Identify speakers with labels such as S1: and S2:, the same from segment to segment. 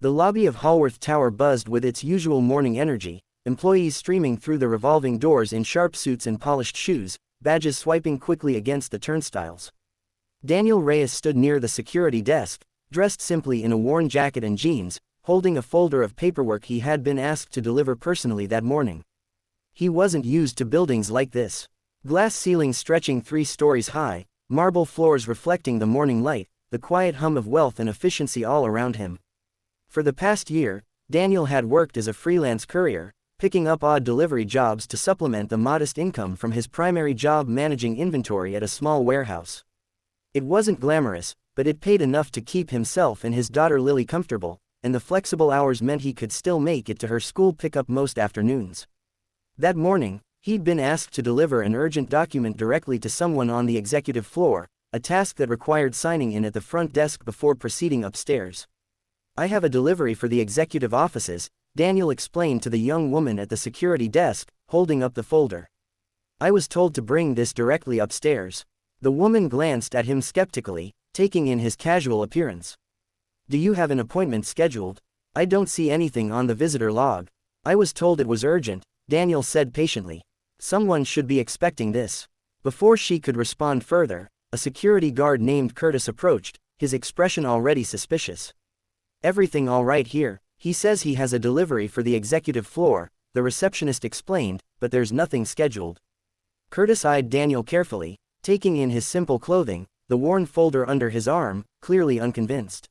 S1: The lobby of Hallworth Tower buzzed with its usual morning energy, employees streaming through the revolving doors in sharp suits and polished shoes, badges swiping quickly against the turnstiles. Daniel Reyes stood near the security desk, dressed simply in a worn jacket and jeans, holding a folder of paperwork he had been asked to deliver personally that morning. He wasn't used to buildings like this. Glass ceilings stretching 3 stories high, marble floors reflecting the morning light, the quiet hum of wealth and efficiency all around him. For the past year, Daniel had worked as a freelance courier, picking up odd delivery jobs to supplement the modest income from his primary job managing inventory at a small warehouse. It wasn't glamorous, but it paid enough to keep himself and his daughter Lily comfortable, and the flexible hours meant he could still make it to her school pickup most afternoons. That morning, he'd been asked to deliver an urgent document directly to someone on the executive floor, a task that required signing in at the front desk before proceeding upstairs. "I have a delivery for the executive offices," Daniel explained to the young woman at the security desk, holding up the folder. "I was told to bring this directly upstairs." The woman glanced at him skeptically, taking in his casual appearance. "Do you have an appointment scheduled? I don't see anything on the visitor log." "I was told it was urgent," Daniel said patiently. "Someone should be expecting this." Before she could respond further, a security guard named Curtis approached, his expression already suspicious. "Everything all right here? He says he has a delivery for the executive floor," the receptionist explained, "but there's nothing scheduled." Curtis eyed Daniel carefully, taking in his simple clothing, the worn folder under his arm, clearly unconvinced.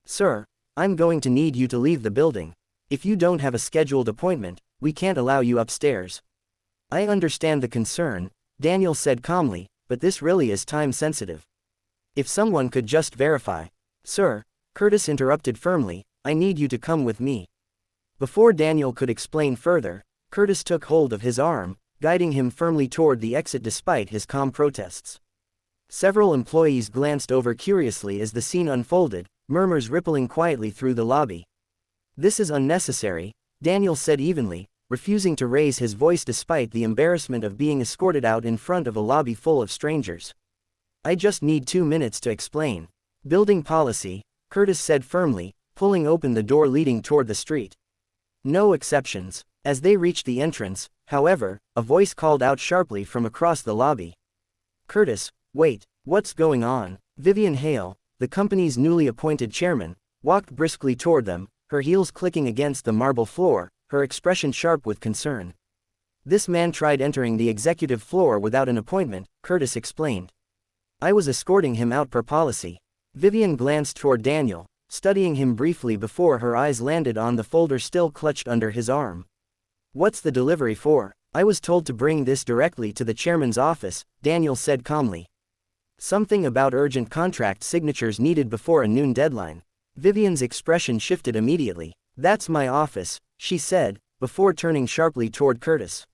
S1: "Sir, I'm going to need you to leave the building. If you don't have a scheduled appointment, we can't allow you upstairs." "I understand the concern," Daniel said calmly, "but this really is time sensitive. If someone could just verify." "Sir," Curtis interrupted firmly, "I need you to come with me." Before Daniel could explain further, Curtis took hold of his arm, guiding him firmly toward the exit despite his calm protests. Several employees glanced over curiously as the scene unfolded, murmurs rippling quietly through the lobby. "This is unnecessary," Daniel said evenly, refusing to raise his voice despite the embarrassment of being escorted out in front of a lobby full of strangers. "I just need 2 minutes to explain." "Building policy," Curtis said firmly, pulling open the door leading toward the street. "No exceptions." As they reached the entrance, however, a voice called out sharply from across the lobby. "Curtis, wait, what's going on?" Vivian Hale, the company's newly appointed chairman, walked briskly toward them, her heels clicking against the marble floor, her expression sharp with concern. "This man tried entering the executive floor without an appointment," Curtis explained. "I was escorting him out per policy." Vivian glanced toward Daniel, studying him briefly before her eyes landed on the folder still clutched under his arm. "What's the delivery for?" "I was told to bring this directly to the chairman's office," Daniel said calmly. "Something about urgent contract signatures needed before a noon deadline." Vivian's expression shifted immediately. "That's my office," she said, before turning sharply toward Curtis.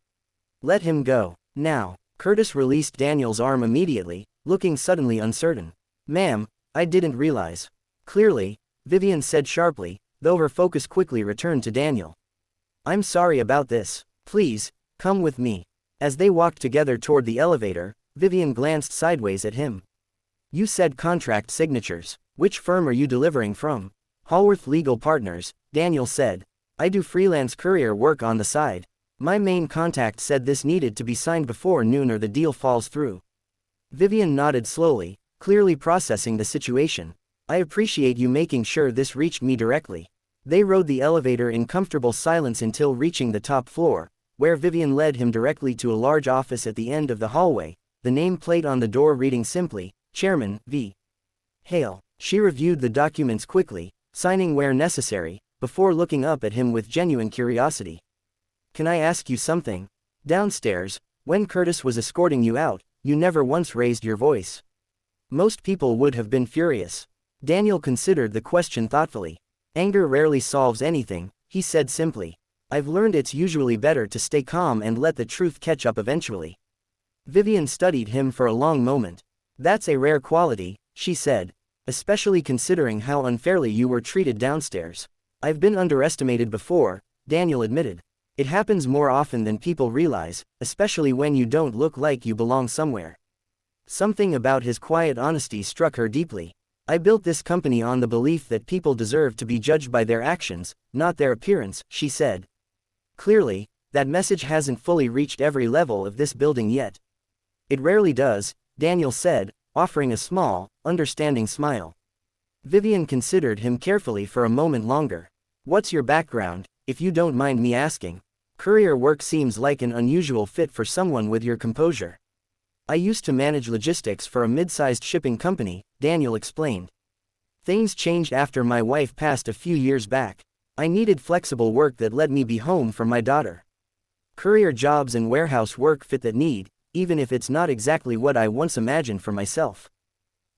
S1: "Let him go, now." Curtis released Daniel's arm immediately, looking suddenly uncertain. "Ma'am, I didn't realize." "Clearly," Vivian said sharply, though her focus quickly returned to Daniel. "I'm sorry about this. Please, come with me." As they walked together toward the elevator, Vivian glanced sideways at him. "You said contract signatures. Which firm are you delivering from?" "Hallworth Legal Partners," Daniel said. "I do freelance courier work on the side. My main contact said this needed to be signed before noon or the deal falls through." Vivian nodded slowly, clearly processing the situation. "I appreciate you making sure this reached me directly." They rode the elevator in comfortable silence until reaching the top floor, where Vivian led him directly to a large office at the end of the hallway, the name plate on the door reading simply, "Chairman, V. Hale." She reviewed the documents quickly, signing where necessary, before looking up at him with genuine curiosity. "Can I ask you something? Downstairs, when Curtis was escorting you out, you never once raised your voice. Most people would have been furious." Daniel considered the question thoughtfully. "Anger rarely solves anything," he said simply. "I've learned it's usually better to stay calm and let the truth catch up eventually." Vivian studied him for a long moment. "That's a rare quality," she said. "Especially considering how unfairly you were treated downstairs." "I've been underestimated before," Daniel admitted. "It happens more often than people realize, especially when you don't look like you belong somewhere." Something about his quiet honesty struck her deeply. I built this company on the belief that people deserve to be judged by their actions, not their appearance, she said. Clearly, that message hasn't fully reached every level of this building yet. It rarely does, Daniel said, offering a small, understanding smile. Vivian considered him carefully for a moment longer. What's your background, if you don't mind me asking? Courier work seems like an unusual fit for someone with your composure. I used to manage logistics for a mid-sized shipping company, Daniel explained. Things changed after my wife passed a few years back. I needed flexible work that let me be home for my daughter. Courier jobs and warehouse work fit that need, even if it's not exactly what I once imagined for myself.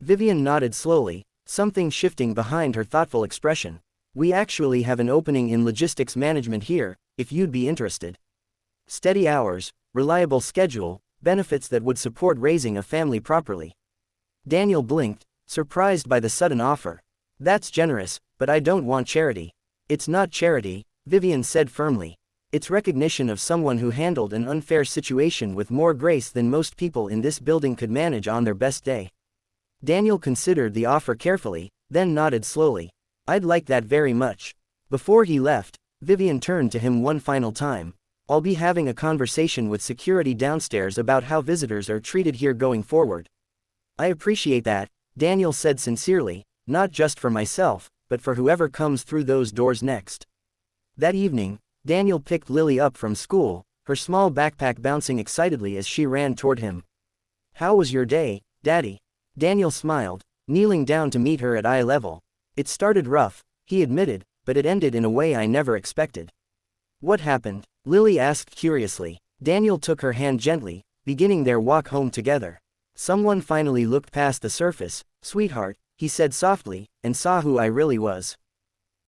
S1: Vivian nodded slowly, something shifting behind her thoughtful expression. We actually have an opening in logistics management here, if you'd be interested. Steady hours, reliable schedule, benefits that would support raising a family properly. Daniel blinked, surprised by the sudden offer. That's generous, but I don't want charity. It's not charity, Vivian said firmly. It's recognition of someone who handled an unfair situation with more grace than most people in this building could manage on their best day. Daniel considered the offer carefully, then nodded slowly. I'd like that very much. Before he left, Vivian turned to him one final time. I'll be having a conversation with security downstairs about how visitors are treated here going forward. I appreciate that, Daniel said sincerely, not just for myself, but for whoever comes through those doors next. That evening, Daniel picked Lily up from school, her small backpack bouncing excitedly as she ran toward him. How was your day, Daddy? Daniel smiled, kneeling down to meet her at eye level. It started rough, he admitted, but it ended in a way I never expected. What happened? Lily asked curiously. Daniel took her hand gently, beginning their walk home together. Someone finally looked past the surface, sweetheart, he said softly, and saw who I really was.